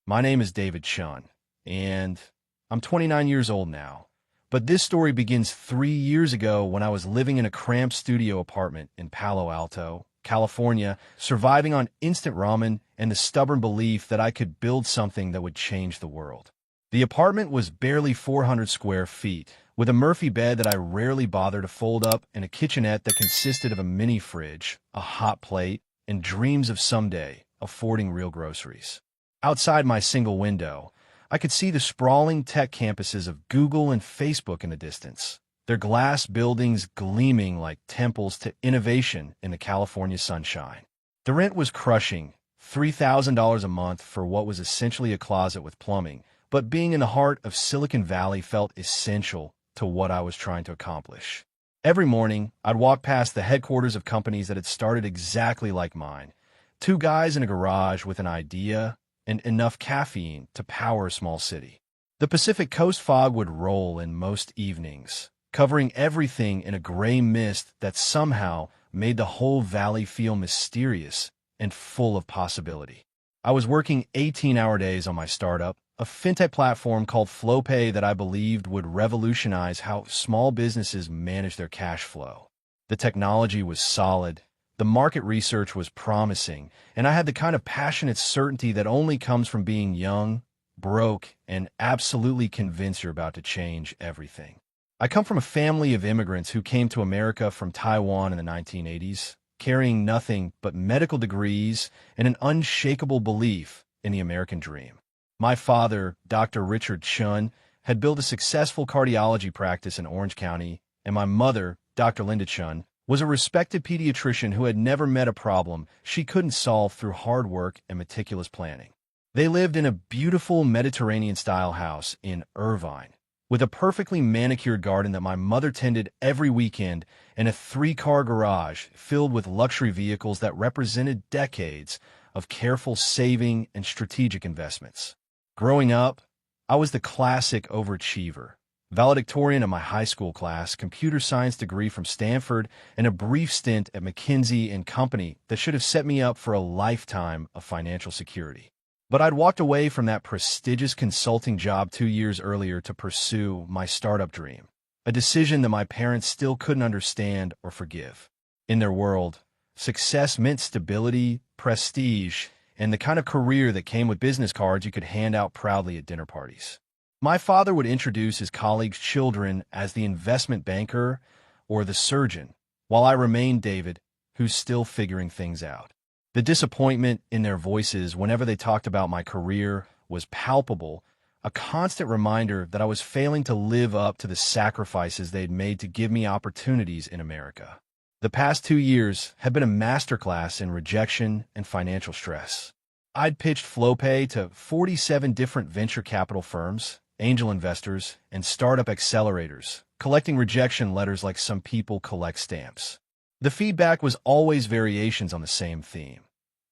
My name is David Chen, and I'm 29 years old now. But this story begins 3 years ago when I was living in a cramped studio apartment in Palo Alto, California, surviving on instant ramen and the stubborn belief that I could build something that would change the world. The apartment was barely 400 square feet, with a Murphy bed that I rarely bothered to fold up and a kitchenette that consisted of a mini fridge, a hot plate, and dreams of someday affording real groceries. Outside my single window, I could see the sprawling tech campuses of Google and Facebook in the distance, their glass buildings gleaming like temples to innovation in the California sunshine. The rent was crushing, $3,000 a month for what was essentially a closet with plumbing, but being in the heart of Silicon Valley felt essential to what I was trying to accomplish. Every morning, I'd walk past the headquarters of companies that had started exactly like mine. Two guys in a garage with an idea and enough caffeine to power a small city. The Pacific Coast fog would roll in most evenings, covering everything in a gray mist that somehow made the whole valley feel mysterious and full of possibility. I was working 18-hour days on my startup, a fintech platform called FlowPay that I believed would revolutionize how small businesses manage their cash flow. The technology was solid, the market research was promising, and I had the kind of passionate certainty that only comes from being young, broke, and absolutely convinced you're about to change everything. I come from a family of immigrants who came to America from Taiwan in the 1980s, carrying nothing but medical degrees and an unshakable belief in the American dream. My father, Dr. Richard Chen, had built a successful cardiology practice in Orange County, and my mother, Dr. Linda Chen, was a respected pediatrician who had never met a problem she couldn't solve through hard work and meticulous planning. They lived in a beautiful Mediterranean-style house in Irvine, with a perfectly manicured garden that my mother tended every weekend and a three-car garage filled with luxury vehicles that represented decades of careful saving and strategic investments. Growing up, I was the classic overachiever, valedictorian of my high school class, computer science degree from Stanford, and a brief stint at McKinsey and Company that should have set me up for a lifetime of financial security. But I'd walked away from that prestigious consulting job 2 years earlier to pursue my startup dream, a decision that my parents still couldn't understand or forgive. In their world, success meant stability, prestige, and the kind of career that came with business cards you could hand out proudly at dinner parties. My father would introduce his colleagues' children as the investment banker or the surgeon, while I remained David, who's still figuring things out. The disappointment in their voices whenever they talked about my career was palpable, a constant reminder that I was failing to live up to the sacrifices they'd made to give me opportunities in America. The past 2 years had been a masterclass in rejection and financial stress. I'd pitched FlowPay to 47 different venture capital firms, angel investors, and startup accelerators, collecting rejection letters like some people collect stamps. The feedback was always variations on the same theme.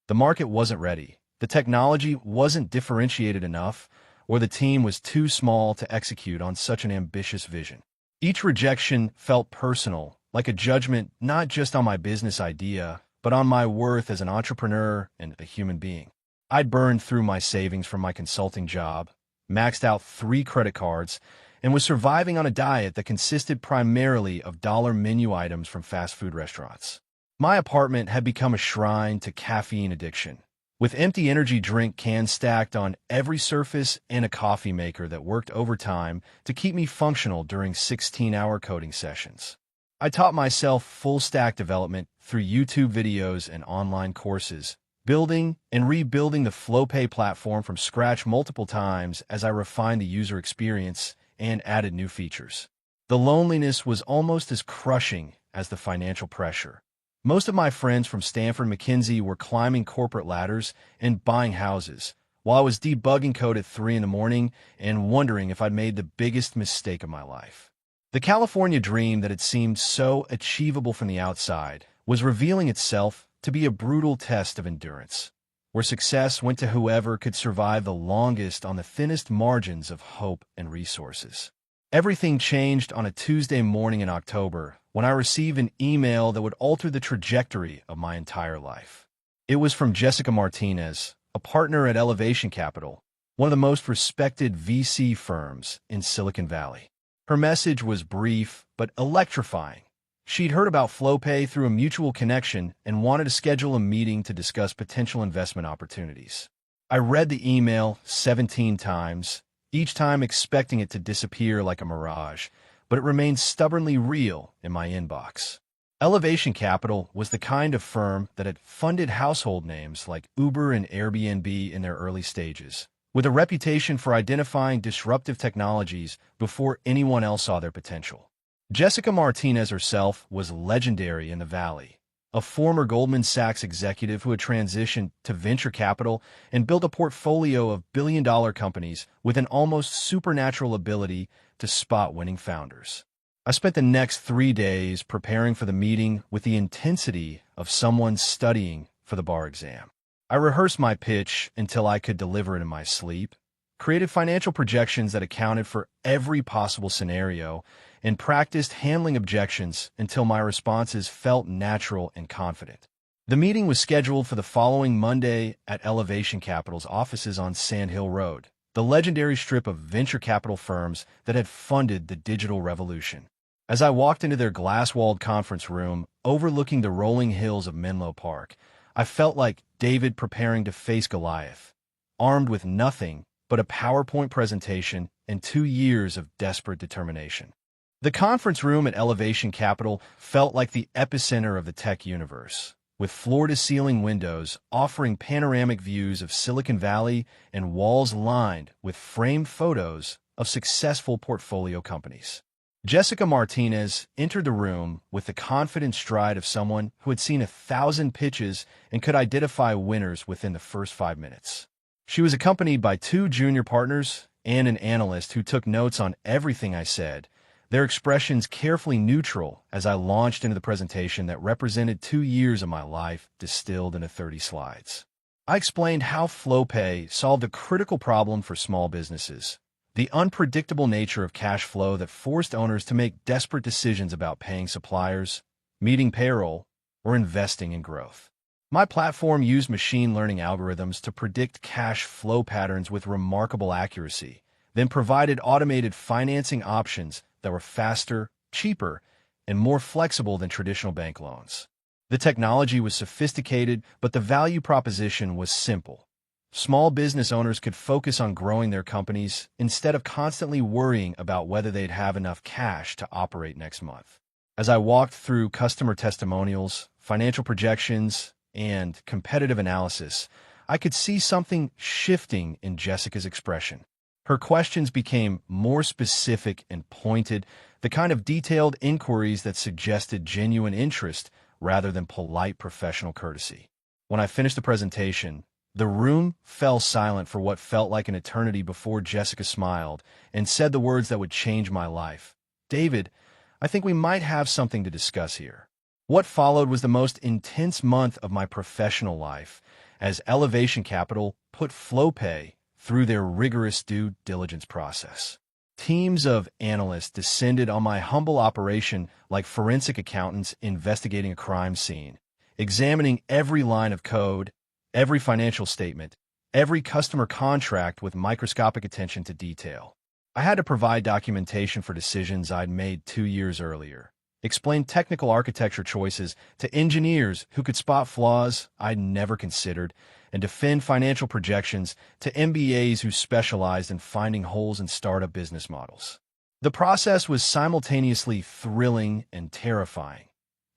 The market wasn't ready, the technology wasn't differentiated enough, or the team was too small to execute on such an ambitious vision. Each rejection felt personal, like a judgment not just on my business idea, but on my worth as an entrepreneur and a human being. I'd burned through my savings from my consulting job, maxed out 3 credit cards, and was surviving on a diet that consisted primarily of dollar menu items from fast food restaurants. My apartment had become a shrine to caffeine addiction, with empty energy drink cans stacked on every surface and a coffee maker that worked overtime to keep me functional during 16-hour coding sessions. I taught myself full-stack development through YouTube videos and online courses, building and rebuilding the FlowPay platform from scratch multiple times as I refined the user experience and added new features. The loneliness was almost as crushing as the financial pressure. Most of my friends from Stanford and McKinsey were climbing corporate ladders and buying houses, while I was debugging code at 3 in the morning and wondering if I'd made the biggest mistake of my life. The California dream that had seemed so achievable from the outside was revealing itself to be a brutal test of endurance, where success went to whoever could survive the longest on the thinnest margins of hope and resources. Everything changed on a Tuesday morning in October when I received an email that would alter the trajectory of my entire life. It was from Jessica Martinez, a partner at Elevation Capital, one of the most respected VC firms in Silicon Valley. Her message was brief but electrifying. She'd heard about FlowPay through a mutual connection and wanted to schedule a meeting to discuss potential investment opportunities. I read the email 17 times, each time expecting it to disappear like a mirage, but it remained stubbornly real in my inbox. Elevation Capital was the kind of firm that had funded household names like Uber and Airbnb in their early stages, with a reputation for identifying disruptive technologies before anyone else saw their potential. Jessica Martinez herself was legendary in the Valley, a former Goldman Sachs executive who had transitioned to venture capital and built a portfolio of billion-dollar companies with an almost supernatural ability to spot winning founders. I spent the next 3 days preparing for the meeting with the intensity of someone studying for the bar exam. I rehearsed my pitch until I could deliver it in my sleep, created financial projections that accounted for every possible scenario, and practiced handling objections until my responses felt natural and confident. The meeting was scheduled for the following Monday at Elevation Capital's offices on Sand Hill Road, the legendary strip of venture capital firms that had funded the digital revolution. As I walked into their glass-walled conference room overlooking the rolling hills of Menlo Park, I felt like David preparing to face Goliath, armed with nothing but a PowerPoint presentation and 2 years of desperate determination. The conference room at Elevation Capital felt like the epicenter of the tech universe, with floor-to-ceiling windows offering panoramic views of Silicon Valley and walls lined with framed photos of successful portfolio companies. Jessica Martinez entered the room with the confident stride of someone who had seen 1,000 pitches and could identify winners within the first 5 minutes. She was accompanied by 2 junior partners and an analyst who took notes on everything I said, their expressions carefully neutral as I launched into the presentation that represented 2 years of my life distilled into 30 slides. I explained how FlowPay solved a critical problem for small businesses, the unpredictable nature of cash flow that forced owners to make desperate decisions about paying suppliers, meeting payroll, or investing in growth. My platform used machine learning algorithms to predict cash flow patterns with remarkable accuracy, then provided automated financing options that were faster, cheaper, and more flexible than traditional bank loans. The technology was sophisticated, but the value proposition was simple. Small business owners could focus on growing their companies instead of constantly worrying about whether they'd have enough cash to operate next month. As I walked through customer testimonials, financial projections, and competitive analysis, I could see something shifting in Jessica's expression. Her questions became more specific and pointed, the kind of detailed inquiries that suggested genuine interest rather than polite professional courtesy. When I finished the presentation, the room fell silent for what felt like an eternity before Jessica smiled and said the words that would change my life. "David, I think we might have something to discuss here." What followed was the most intense month of my professional life, as Elevation Capital put FlowPay through their rigorous due diligence process. Teams of analysts descended on my humble operation like forensic accountants investigating a crime scene, examining every line of code, every financial statement, every customer contract with microscopic attention to detail. I had to provide documentation for decisions I'd made 2 years earlier, explain technical architecture choices to engineers who could spot flaws I'd never considered, and defend financial projections to MBAs who specialized in finding holes in startup business models. The process was simultaneously thrilling and terrifying.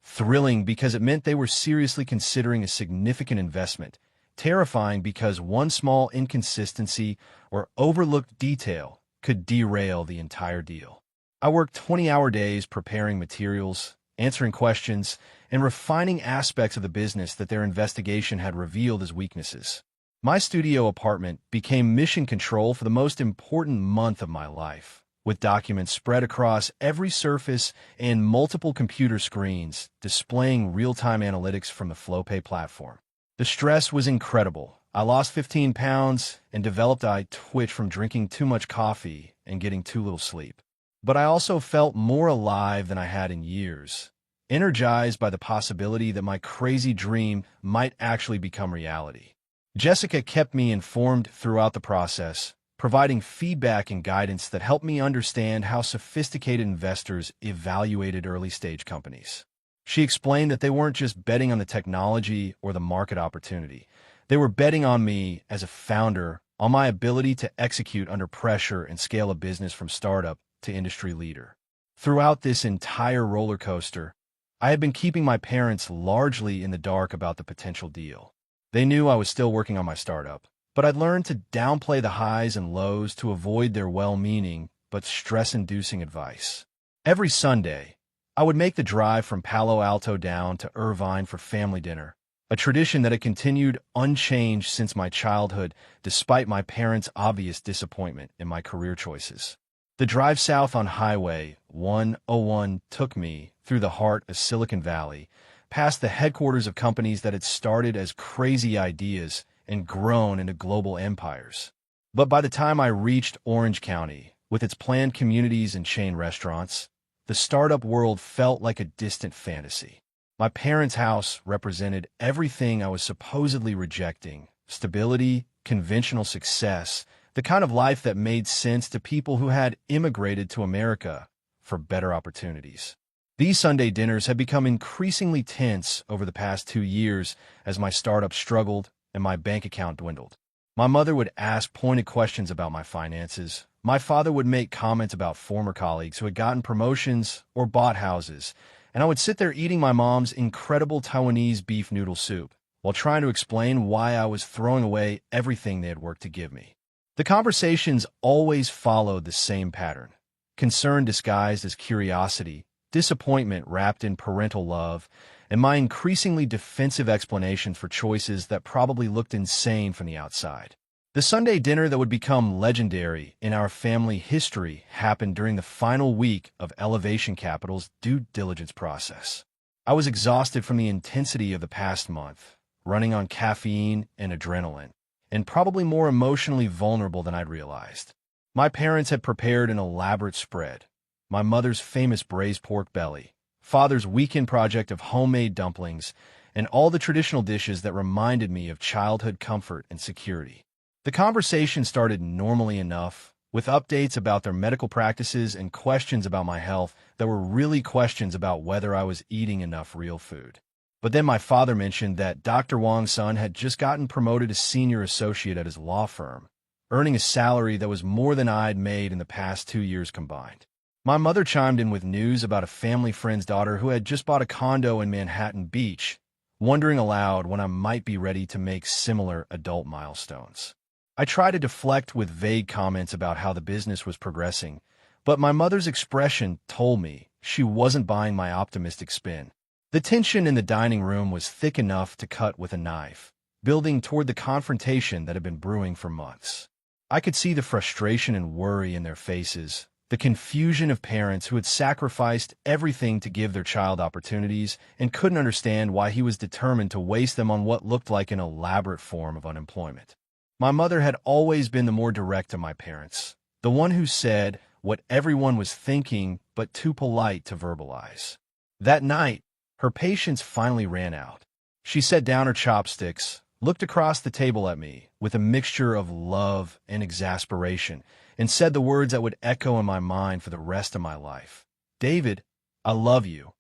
Thrilling because it meant they were seriously considering a significant investment, terrifying because one small inconsistency or overlooked detail could derail the entire deal. I worked 20-hour days preparing materials, answering questions, and refining aspects of the business that their investigation had revealed as weaknesses. My studio apartment became mission control for the most important month of my life, with documents spread across every surface and multiple computer screens displaying real-time analytics from the FlowPay platform. The stress was incredible. I lost 15 pounds and developed eye twitch from drinking too much coffee and getting too little sleep. But I also felt more alive than I had in years, energized by the possibility that my crazy dream might actually become reality. Jessica kept me informed throughout the process, providing feedback and guidance that helped me understand how sophisticated investors evaluated early-stage companies. She explained that they weren't just betting on the technology or the market opportunity. They were betting on me as a founder, on my ability to execute under pressure and scale a business from startup to industry leader. Throughout this entire roller coaster, I had been keeping my parents largely in the dark about the potential deal. They knew I was still working on my startup, but I'd learned to downplay the highs and lows to avoid their well-meaning but stress-inducing advice. Every Sunday, I would make the drive from Palo Alto down to Irvine for family dinner, a tradition that had continued unchanged since my childhood despite my parents' obvious disappointment in my career choices. The drive south on Highway 101 took me through the heart of Silicon Valley, past the headquarters of companies that had started as crazy ideas and grown into global empires. But by the time I reached Orange County, with its planned communities and chain restaurants, the startup world felt like a distant fantasy. My parents' house represented everything I was supposedly rejecting: stability, conventional success, the kind of life that made sense to people who had immigrated to America for better opportunities. These Sunday dinners had become increasingly tense over the past 2 years as my startup struggled and my bank account dwindled. My mother would ask pointed questions about my finances. My father would make comments about former colleagues who had gotten promotions or bought houses, and I would sit there eating my mom's incredible Taiwanese beef noodle soup while trying to explain why I was throwing away everything they had worked to give me. The conversations always followed the same pattern: concern disguised as curiosity, disappointment wrapped in parental love, and my increasingly defensive explanations for choices that probably looked insane from the outside. The Sunday dinner that would become legendary in our family history happened during the final week of Elevation Capital's due diligence process. I was exhausted from the intensity of the past month, running on caffeine and adrenaline, and probably more emotionally vulnerable than I'd realized. My parents had prepared an elaborate spread: my mother's famous braised pork belly, father's weekend project of homemade dumplings, and all the traditional dishes that reminded me of childhood comfort and security. The conversation started normally enough, with updates about their medical practices and questions about my health that were really questions about whether I was eating enough real food. But then my father mentioned that Dr. Wang's son had just gotten promoted as senior associate at his law firm, earning a salary that was more than I'd made in the past 2 years combined. My mother chimed in with news about a family friend's daughter who had just bought a condo in Manhattan Beach, wondering aloud when I might be ready to make similar adult milestones. I tried to deflect with vague comments about how the business was progressing, but my mother's expression told me she wasn't buying my optimistic spin. The tension in the dining room was thick enough to cut with a knife, building toward the confrontation that had been brewing for months. I could see the frustration and worry in their faces, the confusion of parents who had sacrificed everything to give their child opportunities and couldn't understand why he was determined to waste them on what looked like an elaborate form of unemployment. My mother had always been the more direct of my parents, the one who said what everyone was thinking but too polite to verbalize. That night, her patience finally ran out. She set down her chopsticks, looked across the table at me with a mixture of love and exasperation, and said the words that would echo in my mind for the rest of my life. "David, I love you,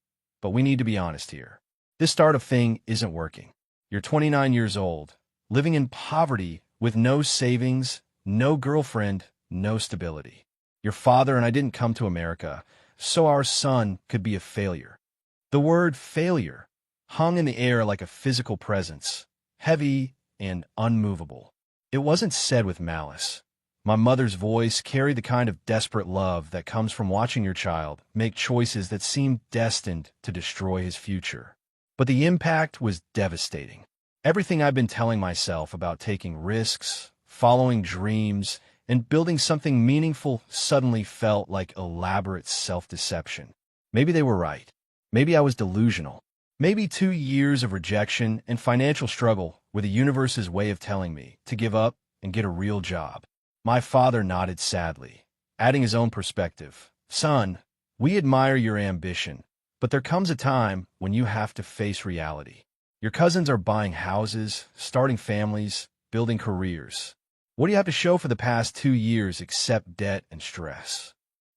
but we need to be honest here. This startup thing isn't working. You're 29 years old, living in poverty with no savings, no girlfriend, no stability. Your father and I didn't come to America, so our son could be a failure." The word failure hung in the air like a physical presence, heavy and unmovable. It wasn't said with malice. My mother's voice carried the kind of desperate love that comes from watching your child make choices that seem destined to destroy his future. But the impact was devastating. Everything I've been telling myself about taking risks, following dreams, and building something meaningful suddenly felt like elaborate self-deception. Maybe they were right. Maybe I was delusional. Maybe 2 years of rejection and financial struggle were the universe's way of telling me to give up and get a real job. My father nodded sadly, adding his own perspective. "Son, we admire your ambition, but there comes a time when you have to face reality. Your cousins are buying houses, starting families, building careers. What do you have to show for the past 2 years except debt and stress?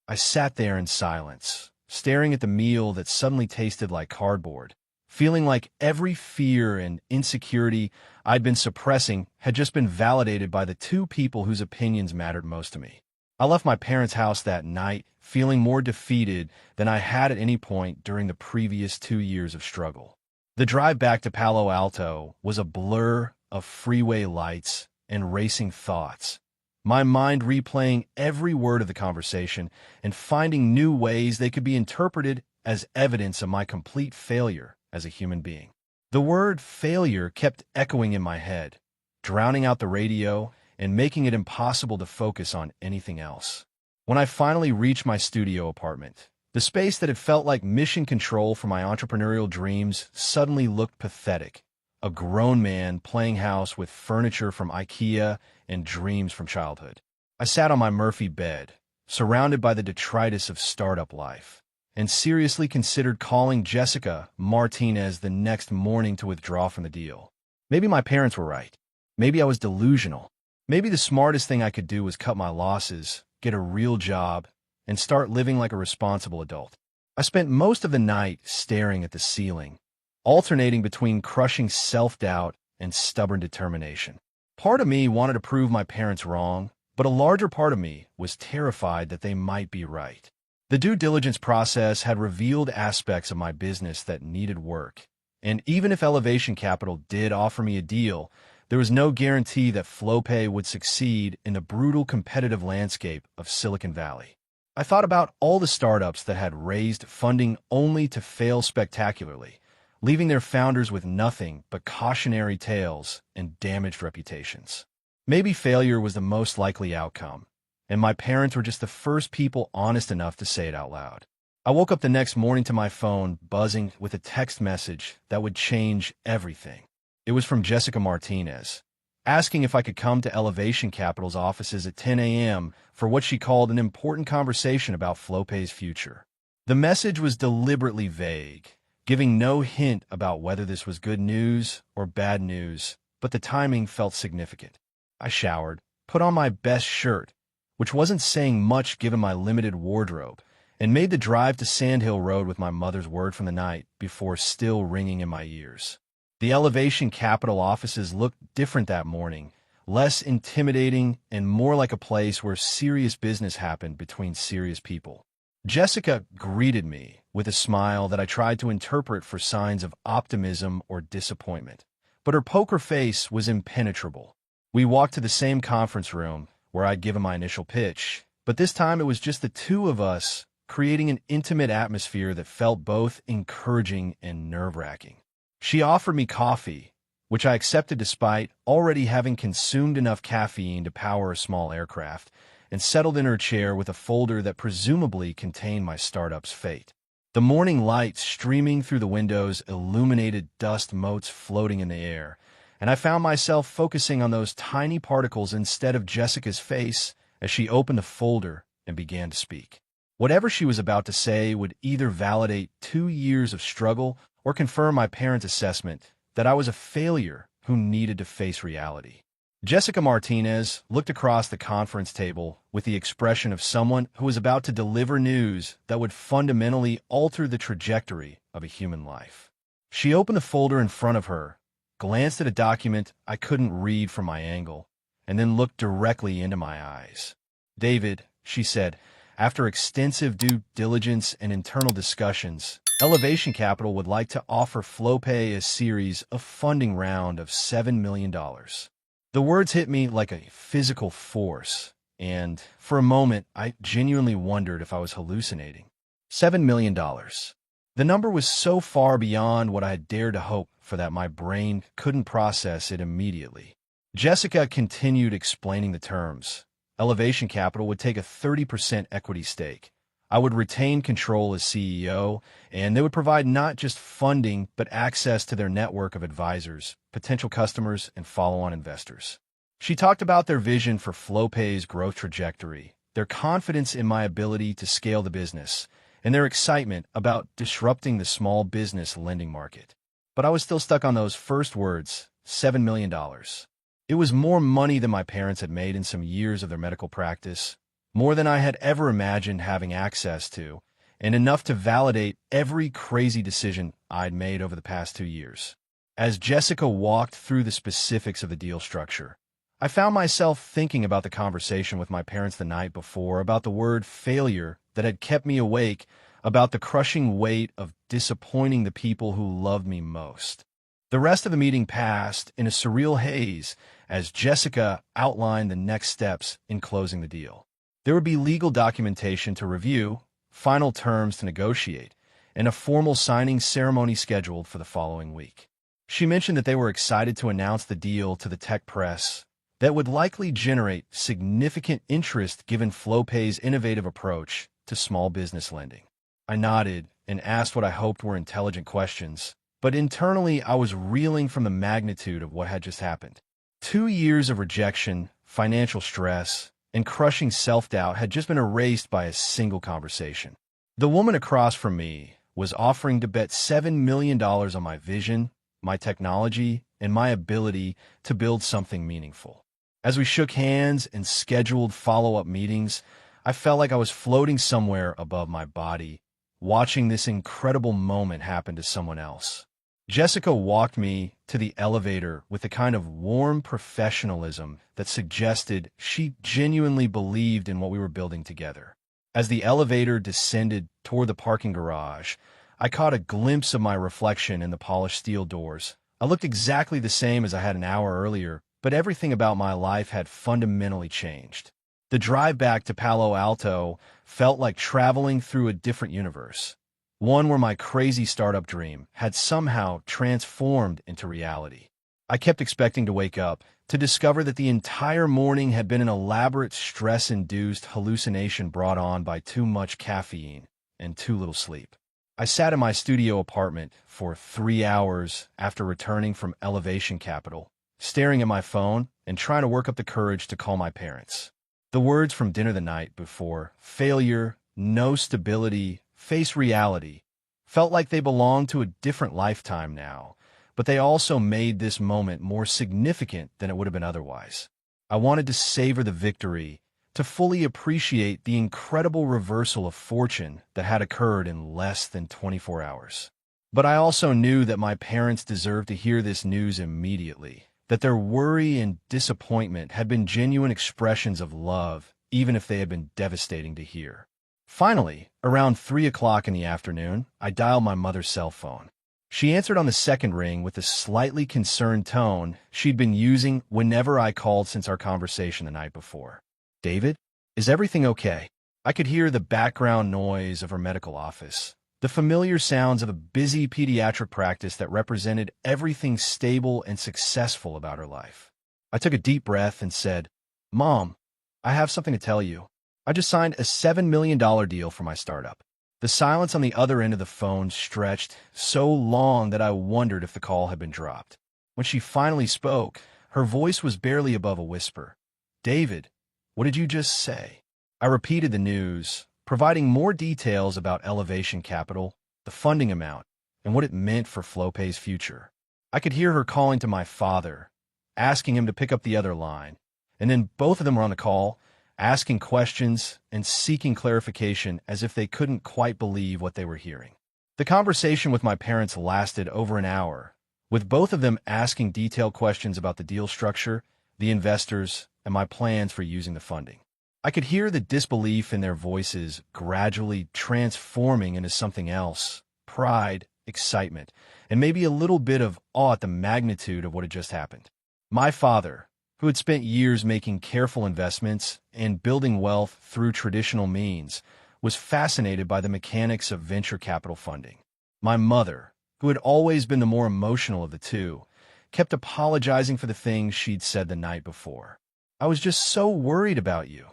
I sat there in silence, staring at the meal that suddenly tasted like cardboard, feeling like every fear and insecurity I'd been suppressing had just been validated by the two people whose opinions mattered most to me. I left my parents' house that night feeling more defeated than I had at any point during the previous 2 years of struggle. The drive back to Palo Alto was a blur of freeway lights and racing thoughts, my mind replaying every word of the conversation and finding new ways they could be interpreted as evidence of my complete failure as a human being. The word failure kept echoing in my head, drowning out the radio and making it impossible to focus on anything else. When I finally reached my studio apartment, the space that had felt like mission control for my entrepreneurial dreams suddenly looked pathetic. A grown man playing house with furniture from IKEA and dreams from childhood. I sat on my Murphy bed, surrounded by the detritus of startup life, and seriously considered calling Jessica Martinez the next morning to withdraw from the deal. Maybe my parents were right. Maybe I was delusional. Maybe the smartest thing I could do was cut my losses, get a real job, and start living like a responsible adult. I spent most of the night staring at the ceiling, alternating between crushing self-doubt and stubborn determination. Part of me wanted to prove my parents wrong, but a larger part of me was terrified that they might be right. The due diligence process had revealed aspects of my business that needed work, and even if Elevation Capital did offer me a deal, there was no guarantee that FlowPay would succeed in the brutal competitive landscape of Silicon Valley. I thought about all the startups that had raised funding only to fail spectacularly, leaving their founders with nothing but cautionary tales and damaged reputations. Maybe failure was the most likely outcome, and my parents were just the first people honest enough to say it out loud. I woke up the next morning to my phone buzzing with a text message that would change everything. It was from Jessica Martinez, asking if I could come to Elevation Capital's offices at 10 a.m. for what she called an important conversation about FlowPay's future. The message was deliberately vague, giving no hint about whether this was good news or bad news, but the timing felt significant. I showered, put on my best shirt, which wasn't saying much given my limited wardrobe, and made the drive to Sandhill Road with my mother's word from the night before still ringing in my ears. The Elevation Capital offices looked different that morning, less intimidating and more like a place where serious business happened between serious people. Jessica greeted me with a smile that I tried to interpret for signs of optimism or disappointment, but her poker face was impenetrable. We walked to the same conference room where I'd given my initial pitch, but this time it was just the two of us, creating an intimate atmosphere that felt both encouraging and nerve-wracking. She offered me coffee, which I accepted despite already having consumed enough caffeine to power a small aircraft, and settled in her chair with a folder that presumably contained my startup's fate. The morning light streaming through the windows illuminated dust motes floating in the air, and I found myself focusing on those tiny particles instead of Jessica's face as she opened the folder and began to speak. Whatever she was about to say would either validate 2 years of struggle or confirm my parents' assessment that I was a failure who needed to face reality. Jessica Martinez looked across the conference table with the expression of someone who was about to deliver news that would fundamentally alter the trajectory of a human life. She opened the folder in front of her, glanced at a document I couldn't read from my angle, and then looked directly into my eyes. "David," she said, "after extensive due diligence and internal discussions, Elevation Capital would like to offer FlowPay a series of funding round of $7 million. The words hit me like a physical force, and for a moment, I genuinely wondered if I was hallucinating. $7 million. The number was so far beyond what I had dared to hope for that my brain couldn't process it immediately. Jessica continued explaining the terms. Elevation Capital would take a 30% equity stake. I would retain control as CEO, and they would provide not just funding, but access to their network of advisors, potential customers, and follow-on investors. She talked about their vision for FlowPay's growth trajectory, their confidence in my ability to scale the business, and their excitement about disrupting the small business lending market. But I was still stuck on those first words, $7 million. It was more money than my parents had made in some years of their medical practice, more than I had ever imagined having access to, and enough to validate every crazy decision I'd made over the past 2 years. As Jessica walked through the specifics of the deal structure, I found myself thinking about the conversation with my parents the night before, about the word failure that had kept me awake, about the crushing weight of disappointing the people who loved me most. The rest of the meeting passed in a surreal haze as Jessica outlined the next steps in closing the deal. There would be legal documentation to review, final terms to negotiate, and a formal signing ceremony scheduled for the following week. She mentioned that they were excited to announce the deal to the tech press that would likely generate significant interest given FlowPay's innovative approach to small business lending. I nodded and asked what I hoped were intelligent questions, but internally I was reeling from the magnitude of what had just happened. 2 years of rejection, financial stress, and crushing self-doubt had just been erased by a single conversation. The woman across from me was offering to bet $7 million on my vision, my technology, and my ability to build something meaningful. As we shook hands and scheduled follow-up meetings, I felt like I was floating somewhere above my body, watching this incredible moment happen to someone else. Jessica walked me to the elevator with the kind of warm professionalism that suggested she genuinely believed in what we were building together. As the elevator descended toward the parking garage, I caught a glimpse of my reflection in the polished steel doors. I looked exactly the same as I had an hour earlier, but everything about my life had fundamentally changed. The drive back to Palo Alto felt like traveling through a different universe, one where my crazy startup dream had somehow transformed into reality. I kept expecting to wake up to discover that the entire morning had been an elaborate stress-induced hallucination brought on by too much caffeine and too little sleep. I sat in my studio apartment for 3 hours after returning from Elevation Capital, staring at my phone and trying to work up the courage to call my parents. The words from dinner the night before, failure, no stability, face reality, felt like they belonged to a different lifetime now, but they also made this moment more significant than it would have been otherwise. I wanted to savor the victory, to fully appreciate the incredible reversal of fortune that had occurred in less than 24 hours. But I also knew that my parents deserved to hear this news immediately, that their worry and disappointment had been genuine expressions of love, even if they had been devastating to hear. Finally, around 3 o'clock in the afternoon, I dialed my mother's cell phone. She answered on the second ring with the slightly concerned tone she'd been using whenever I called since our conversation the night before. "David, is everything okay?" I could hear the background noise of her medical office, the familiar sounds of a busy pediatric practice that represented everything stable and successful about her life. I took a deep breath and said, "Mom, I have something to tell you. I just signed a $7 million deal for my startup." The silence on the other end of the phone stretched so long that I wondered if the call had been dropped. When she finally spoke, her voice was barely above a whisper. "David, what did you just say?" I repeated the news, providing more details about Elevation Capital, the funding amount, and what it meant for FlowPay's future. I could hear her calling to my father, asking him to pick up the other line, and then both of them were on the call, asking questions and seeking clarification as if they couldn't quite believe what they were hearing. The conversation with my parents lasted over an hour, with both of them asking detailed questions about the deal structure, the investors, and my plans for using the funding. I could hear the disbelief in their voices gradually transforming into something else, pride, excitement, and maybe a little bit of awe at the magnitude of what had just happened. My father, who had spent years making careful investments and building wealth through traditional means, was fascinated by the mechanics of venture capital funding. My mother, who had always been the more emotional of the two, kept apologizing for the things she'd said the night before. "I was just so worried about you,"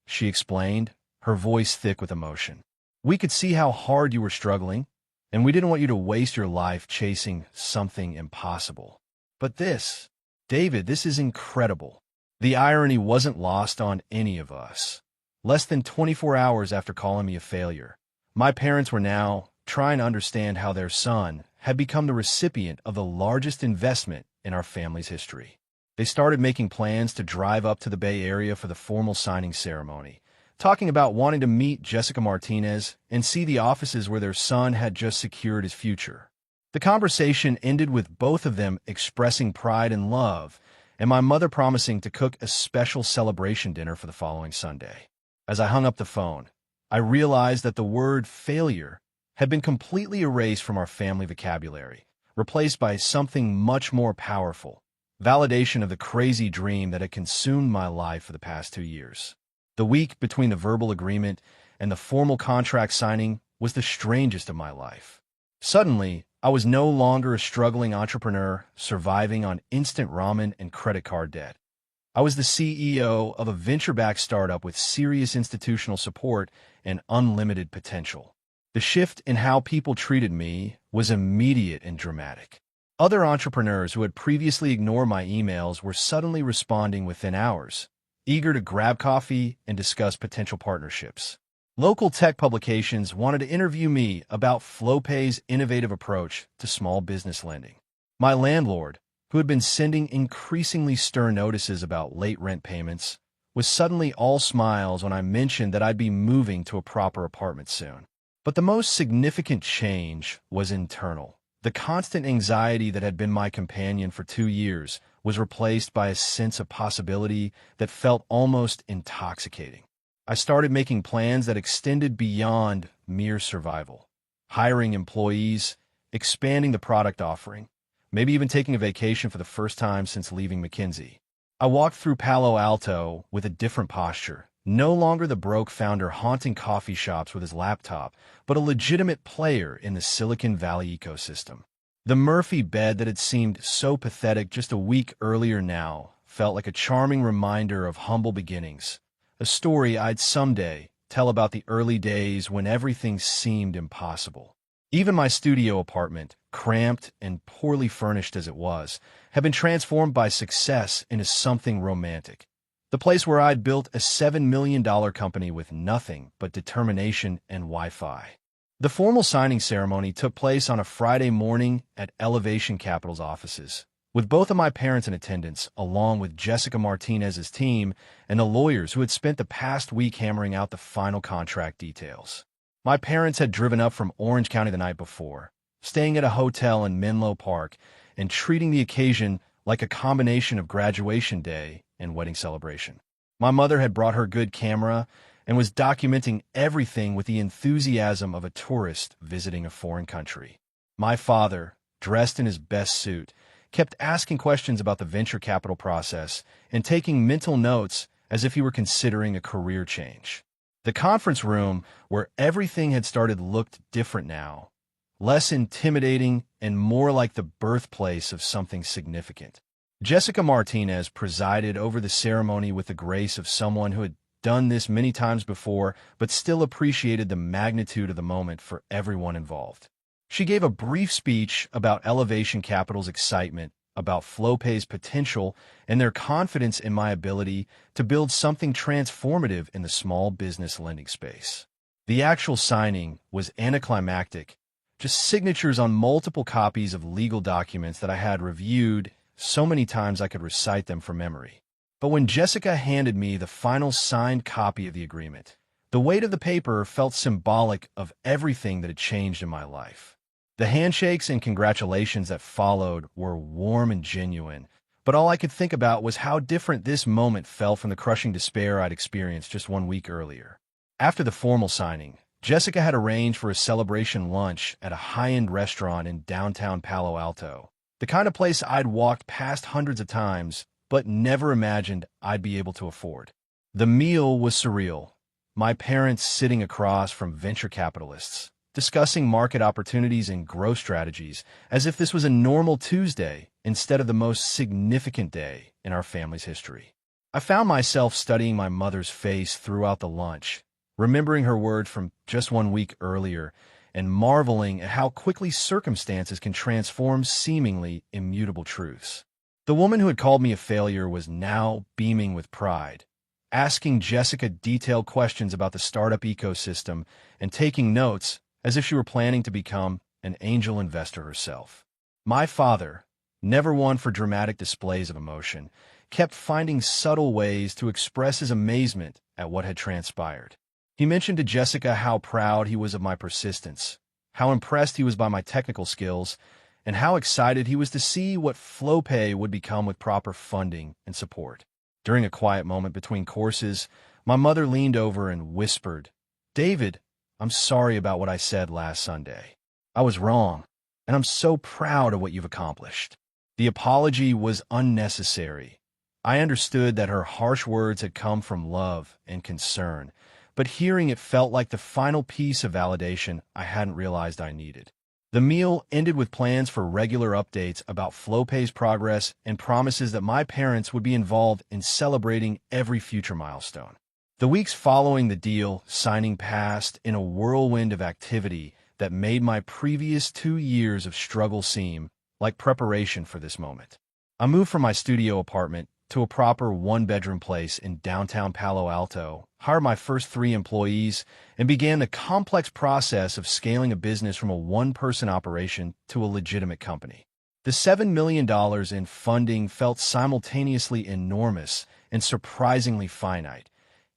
she explained, her voice thick with emotion. "We could see how hard you were struggling, and we didn't want you to waste your life chasing something impossible. But this, David, this is incredible." The irony wasn't lost on any of us. Less than 24 hours after calling me a failure, my parents were now trying to understand how their son had become the recipient of the largest investment in our family's history. They started making plans to drive up to the Bay Area for the formal signing ceremony, talking about wanting to meet Jessica Martinez and see the offices where their son had just secured his future. The conversation ended with both of them expressing pride and love, and my mother promising to cook a special celebration dinner for the following Sunday. As I hung up the phone, I realized that the word failure had been completely erased from our family vocabulary, replaced by something much more powerful: validation of the crazy dream that had consumed my life for the past 2 years. The week between the verbal agreement and the formal contract signing was the strangest of my life. Suddenly, I was no longer a struggling entrepreneur surviving on instant ramen and credit card debt. I was the CEO of a venture-backed startup with serious institutional support and unlimited potential. The shift in how people treated me was immediate and dramatic. Other entrepreneurs who had previously ignored my emails were suddenly responding within hours, eager to grab coffee and discuss potential partnerships. Local tech publications wanted to interview me about FlowPay's innovative approach to small business lending. My landlord, who had been sending increasingly stern notices about late rent payments, was suddenly all smiles when I mentioned that I'd be moving to a proper apartment soon. But the most significant change was internal. The constant anxiety that had been my companion for 2 years was replaced by a sense of possibility that felt almost intoxicating. I started making plans that extended beyond mere survival: hiring employees, expanding the product offering, maybe even taking a vacation for the first time since leaving McKinsey. I walked through Palo Alto with a different posture, no longer the broke founder haunting coffee shops with his laptop, but a legitimate player in the Silicon Valley ecosystem. The Murphy bed that had seemed so pathetic just a week earlier now felt like a charming reminder of humble beginnings, a story I'd someday tell about the early days when everything seemed impossible. Even my studio apartment, cramped and poorly furnished as it was, had been transformed by success into something romantic. The place where I'd built a $7 million company with nothing but determination and Wi-Fi. The formal signing ceremony took place on a Friday morning at Elevation Capital's offices, with both of my parents in attendance, along with Jessica Martinez's team and the lawyers who had spent the past week hammering out the final contract details. My parents had driven up from Orange County the night before, staying at a hotel in Menlo Park and treating the occasion like a combination of graduation day and wedding celebration. My mother had brought her good camera and was documenting everything with the enthusiasm of a tourist visiting a foreign country. My father, dressed in his best suit, kept asking questions about the venture capital process and taking mental notes as if he were considering a career change. The conference room, where everything had started, looked different now, less intimidating and more like the birthplace of something significant. Jessica Martinez presided over the ceremony with the grace of someone who had done this many times before, but still appreciated the magnitude of the moment for everyone involved. She gave a brief speech about Elevation Capital's excitement, about FlowPay's potential, and their confidence in my ability to build something transformative in the small business lending space. The actual signing was anticlimactic, just signatures on multiple copies of legal documents that I had reviewed so many times I could recite them from memory. But when Jessica handed me the final signed copy of the agreement, the weight of the paper felt symbolic of everything that had changed in my life. The handshakes and congratulations that followed were warm and genuine, but all I could think about was how different this moment felt from the crushing despair I'd experienced just 1 week earlier. After the formal signing, Jessica had arranged for a celebration lunch at a high-end restaurant in downtown Palo Alto, the kind of place I'd walked past hundreds of times, but never imagined I'd be able to afford. The meal was surreal, my parents sitting across from venture capitalists, discussing market opportunities and growth strategies as if this was a normal Tuesday instead of the most significant day in our family's history. I found myself studying my mother's face throughout the lunch, remembering her words from just 1 week earlier and marveling at how quickly circumstances can transform seemingly immutable truths. The woman who had called me a failure was now beaming with pride, asking Jessica detailed questions about the startup ecosystem and taking notes as if she were planning to become an angel investor herself. My father, never one for dramatic displays of emotion, kept finding subtle ways to express his amazement at what had transpired. He mentioned to Jessica how proud he was of my persistence, how impressed he was by my technical skills, and how excited he was to see what FlowPay would become with proper funding and support. During a quiet moment between courses, my mother leaned over and whispered, "David, I'm sorry about what I said last Sunday. I was wrong, and I'm so proud of what you've accomplished." The apology was unnecessary. I understood that her harsh words had come from love and concern, but hearing it felt like the final piece of validation I hadn't realized I needed. The meal ended with plans for regular updates about FlowPay's progress and promises that my parents would be involved in celebrating every future milestone. The weeks following the deal signing passed in a whirlwind of activity that made my previous 2 years of struggle seem like preparation for this moment. I moved from my studio apartment to a proper one-bedroom place in downtown Palo Alto, hired my first 3 employees, and began the complex process of scaling a business from a one-person operation to a legitimate company. The $7 million in funding felt simultaneously enormous and surprisingly finite.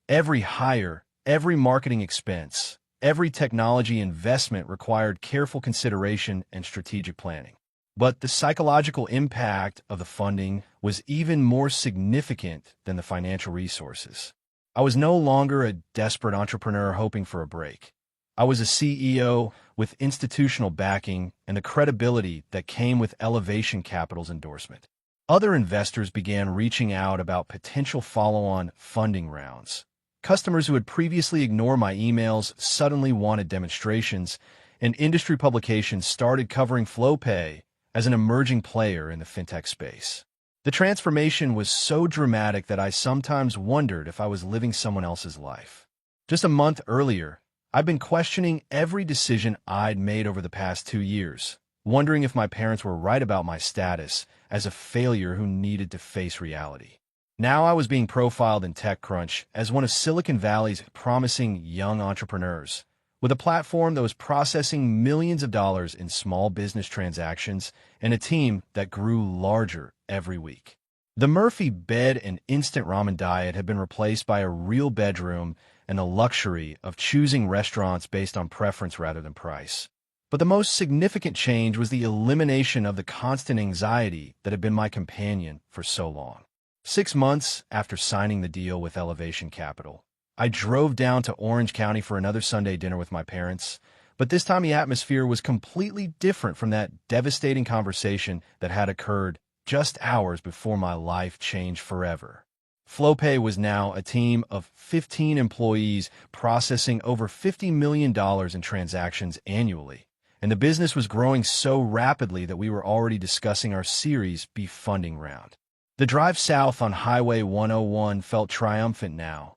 Every hire, every marketing expense, every technology investment required careful consideration and strategic planning. But the psychological impact of the funding was even more significant than the financial resources. I was no longer a desperate entrepreneur hoping for a break. I was a CEO with institutional backing and the credibility that came with Elevation Capital's endorsement. Other investors began reaching out about potential follow-on funding rounds. Customers who had previously ignored my emails suddenly wanted demonstrations, and industry publications started covering FlowPay as an emerging player in the fintech space. The transformation was so dramatic that I sometimes wondered if I was living someone else's life. Just a month earlier, I'd been questioning every decision I'd made over the past 2 years, wondering if my parents were right about my status as a failure who needed to face reality. Now I was being profiled in TechCrunch as one of Silicon Valley's promising young entrepreneurs, with a platform that was processing millions of dollars in small business transactions and a team that grew larger every week. The Murphy bed and instant ramen diet had been replaced by a real bedroom and the luxury of choosing restaurants based on preference rather than price. But the most significant change was the elimination of the constant anxiety that had been my companion for so long. 6 months after signing the deal with Elevation Capital, I drove down to Orange County for another Sunday dinner with my parents, but this time the atmosphere was completely different from that devastating conversation that had occurred just hours before my life changed forever. FlowPay was now a team of 15 employees processing over $50 million in transactions annually, and the business was growing so rapidly that we were already discussing our Series B funding round. The drive south on Highway 101 felt triumphant now.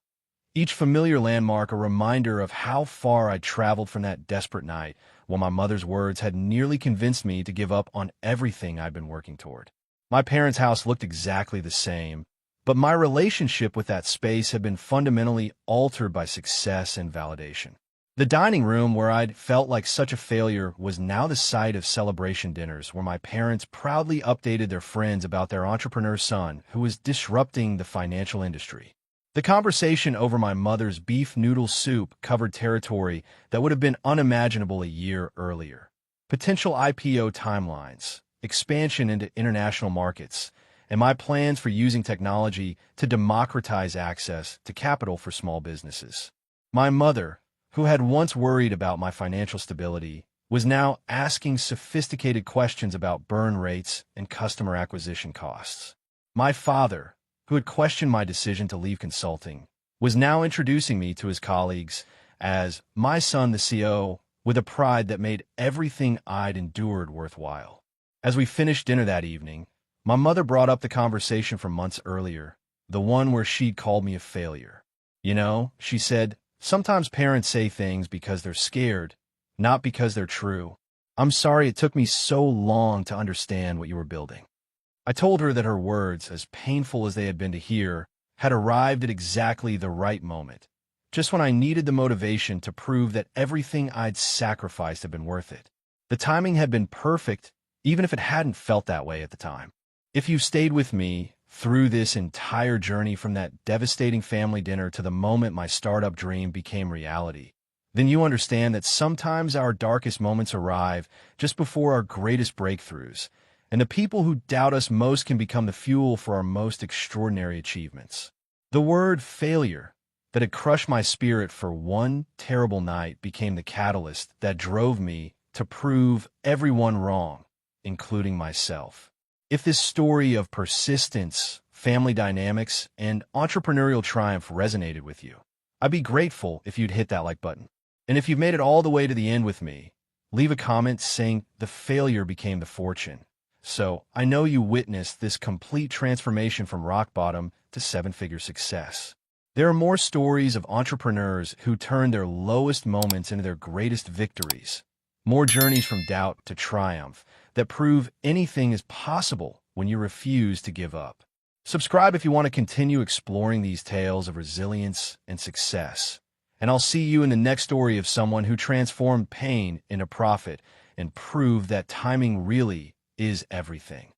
Each familiar landmark a reminder of how far I'd traveled from that desperate night, while my mother's words had nearly convinced me to give up on everything I'd been working toward. My parents' house looked exactly the same, but my relationship with that space had been fundamentally altered by success and validation. The dining room where I'd felt like such a failure was now the site of celebration dinners where my parents proudly updated their friends about their entrepreneur son who was disrupting the financial industry. The conversation over my mother's beef noodle soup covered territory that would have been unimaginable a year earlier. Potential IPO timelines, expansion into international markets, and my plans for using technology to democratize access to capital for small businesses. My mother, who had once worried about my financial stability, was now asking sophisticated questions about burn rates and customer acquisition costs. My father, who had questioned my decision to leave consulting, was now introducing me to his colleagues as my son, the CEO, with a pride that made everything I'd endured worthwhile. As we finished dinner that evening, my mother brought up the conversation from months earlier, the one where she'd called me a failure. "You know," she said, "sometimes parents say things because they're scared, not because they're true. I'm sorry it took me so long to understand what you were building." I told her that her words, as painful as they had been to hear, had arrived at exactly the right moment, just when I needed the motivation to prove that everything I'd sacrificed had been worth it. The timing had been perfect, even if it hadn't felt that way at the time. If you stayed with me through this entire journey from that devastating family dinner to the moment my startup dream became reality, then you understand that sometimes our darkest moments arrive just before our greatest breakthroughs, and the people who doubt us most can become the fuel for our most extraordinary achievements. The word failure that had crushed my spirit for one terrible night became the catalyst that drove me to prove everyone wrong, including myself. If this story of persistence, family dynamics, and entrepreneurial triumph resonated with you, I'd be grateful if you'd hit that like button. And if you've made it all the way to the end with me, leave a comment saying the failure became the fortune. So I know you witnessed this complete transformation from rock bottom to seven-figure success. There are more stories of entrepreneurs who turned their lowest moments into their greatest victories. More journeys from doubt to triumph that prove anything is possible when you refuse to give up. Subscribe if you want to continue exploring these tales of resilience and success. And I'll see you in the next story of someone who transformed pain into profit and proved that timing really is everything.